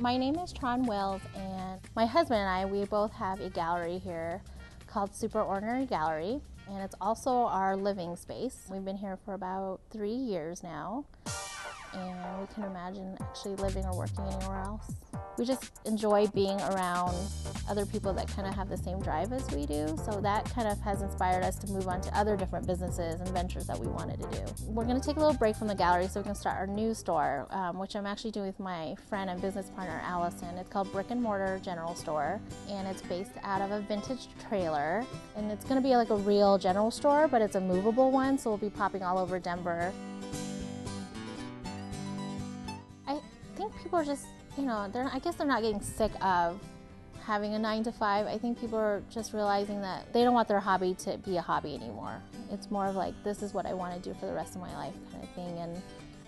My name is Tran Wills, and my husband and I, we both have a gallery here called Super Ordinary Gallery, and it's also our living space. We've been here for about 3 years now, and we can imagine actually living or working anywhere else. We just enjoy being around other people that kind of have the same drive as we do, so that kind of has inspired us to move on to other different businesses and ventures that we wanted to do. We're going to take a little break from the gallery so we can start our new store, which I'm actually doing with my friend and business partner Allison. It's called Brick and Mortar General Store, and it's based out of a vintage trailer, and it's going to be like a real general store, but it's a movable one, so we'll be popping all over Denver. I think people are just, I guess they're not getting sick of having a 9-to-5. I think people are just realizing that they don't want their hobby to be a hobby anymore. It's more of like, this is what I want to do for the rest of my life kind of thing. And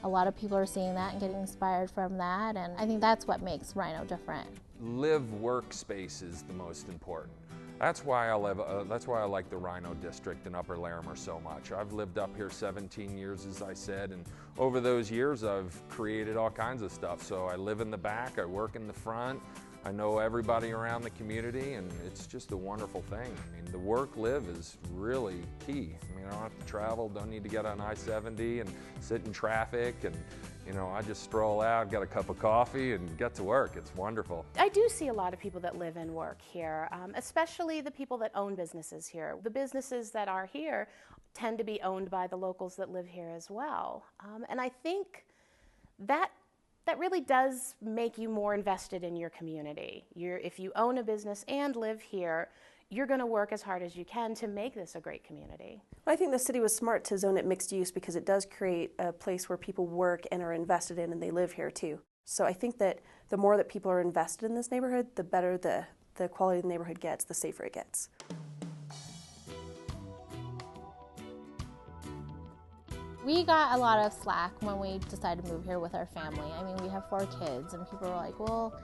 a lot of people are seeing that and getting inspired from that. And I think that's what makes Rhino different. Live workspace is the most important. That's why I like the Rhino district in Upper Larimer so much. I've lived up here 17 years, as I said, and over those years I've created all kinds of stuff. So I live in the back, I work in the front, I know everybody around the community, and it's just a wonderful thing. I mean, the work-live is really key. I mean, I don't have to travel, don't need to get on I-70 and sit in traffic, and I just stroll out, get a cup of coffee, and get to work. It's wonderful. I do see a lot of people that live and work here, especially the people that own businesses here. The businesses that are here tend to be owned by the locals that live here as well. And I think that really does make you more invested in your community. If you own a business and live here, you're going to work as hard as you can to make this a great community. I think the city was smart to zone it mixed use because it does create a place where people work and are invested in, and they live here too. So I think that the more that people are invested in this neighborhood, the better the quality of the neighborhood gets, the safer it gets. We got a lot of slack when we decided to move here with our family. I mean, we have 4 kids, and people were like, well,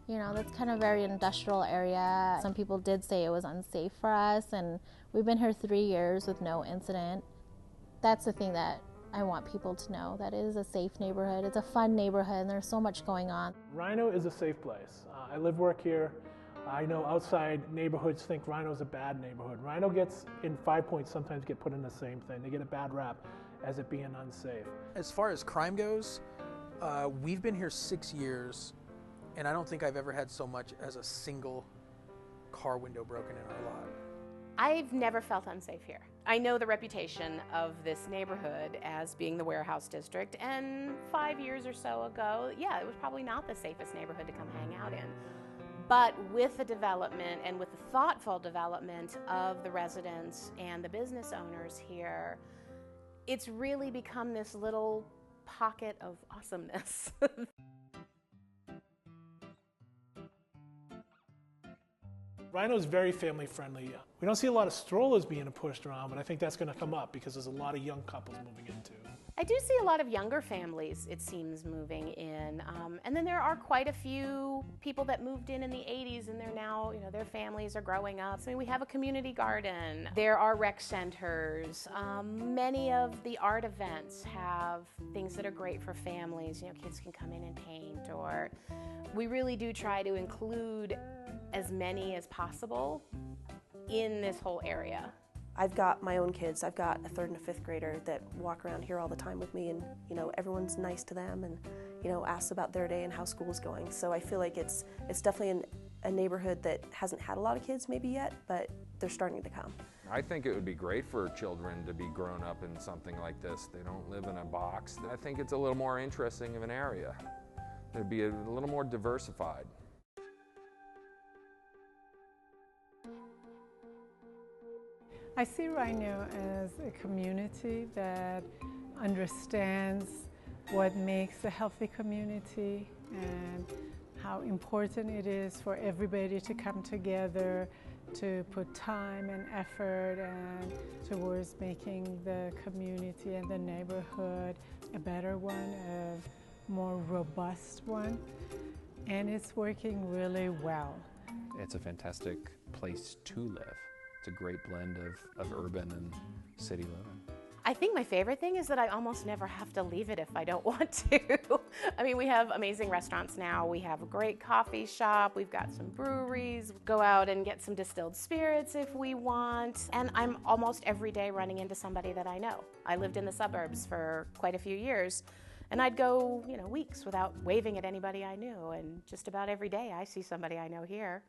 that's kind of a very industrial area. Some people did say it was unsafe for us, and we've been here 3 years with no incident. That's the thing that I want people to know, that it is a safe neighborhood. It's a fun neighborhood, and there's so much going on. Rhino is a safe place. I live, work here. I know outside neighborhoods think Rhino's a bad neighborhood. Rhino gets, in 5 points, sometimes get put in the same thing. They get a bad rap as it being unsafe. As far as crime goes, we've been here 6 years, and I don't think I've ever had so much as a single car window broken in our lot. I've never felt unsafe here. I know the reputation of this neighborhood as being the warehouse district, and 5 years or so ago, yeah, it was probably not the safest neighborhood to come hang out in. But with the development and with the thoughtful development of the residents and the business owners here, it's really become this little pocket of awesomeness. Rhino's very family friendly. We don't see a lot of strollers being pushed around, but I think that's going to come up because there's a lot of young couples moving in too. I do see a lot of younger families, it seems, moving in. And then there are quite a few people that moved in the 80s, and they're now, their families are growing up. So we have a community garden. There are rec centers. Many of the art events have things that are great for families. Kids can come in and paint, or we really do try to include as many as possible in this whole area. I've got my own kids. I've got a 3rd and a 5th grader that walk around here all the time with me, and everyone's nice to them and asks about their day and how school's going. So I feel like it's definitely a neighborhood that hasn't had a lot of kids maybe yet, but they're starting to come. I think it would be great for children to be grown up in something like this. They don't live in a box. I think it's a little more interesting of an area. It'd be a little more diversified. I see Rhino as a community that understands what makes a healthy community and how important it is for everybody to come together, to put time and effort and towards making the community and the neighborhood a better one, a more robust one, and it's working really well. It's a fantastic place to live. It's a great blend of urban and city living. I think my favorite thing is that I almost never have to leave it if I don't want to. I mean, we have amazing restaurants now. We have a great coffee shop. We've got some breweries. Go out and get some distilled spirits if we want. And I'm almost every day running into somebody that I know. I lived in the suburbs for quite a few years. And I'd go, weeks without waving at anybody I knew. And just about every day I see somebody I know here.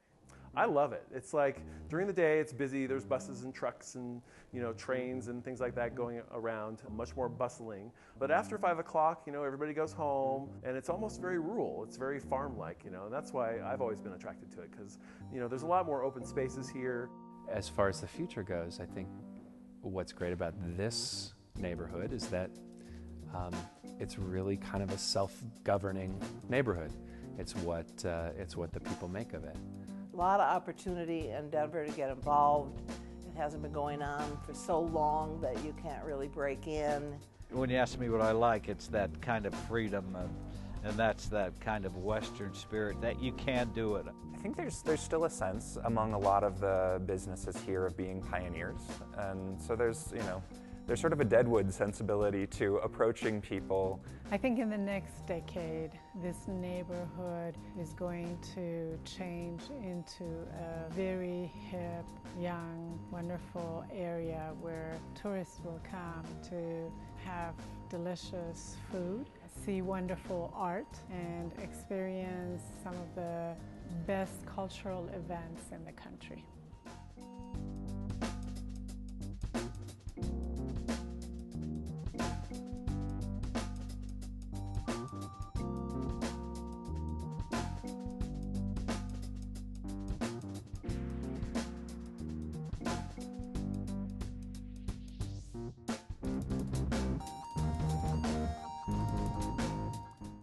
I love it. It's like during the day it's busy, there's buses and trucks and trains and things like that going around, much more bustling. But after 5 o'clock, everybody goes home and it's almost very rural. It's very farm-like, and that's why I've always been attracted to it, because there's a lot more open spaces here. As far as the future goes, I think what's great about this neighborhood is that it's really kind of a self-governing neighborhood. It's what the people make of it. A lot of opportunity in Denver to get involved. It hasn't been going on for so long that you can't really break in. When you ask me what I like, it's that kind of freedom, and that's that kind of Western spirit that you can do it. I think there's still a sense among a lot of the businesses here of being pioneers, and so there's sort of a Deadwood sensibility to approaching people. I think in the next decade, this neighborhood is going to change into a very hip, young, wonderful area where tourists will come to have delicious food, see wonderful art, and experience some of the best cultural events in the country.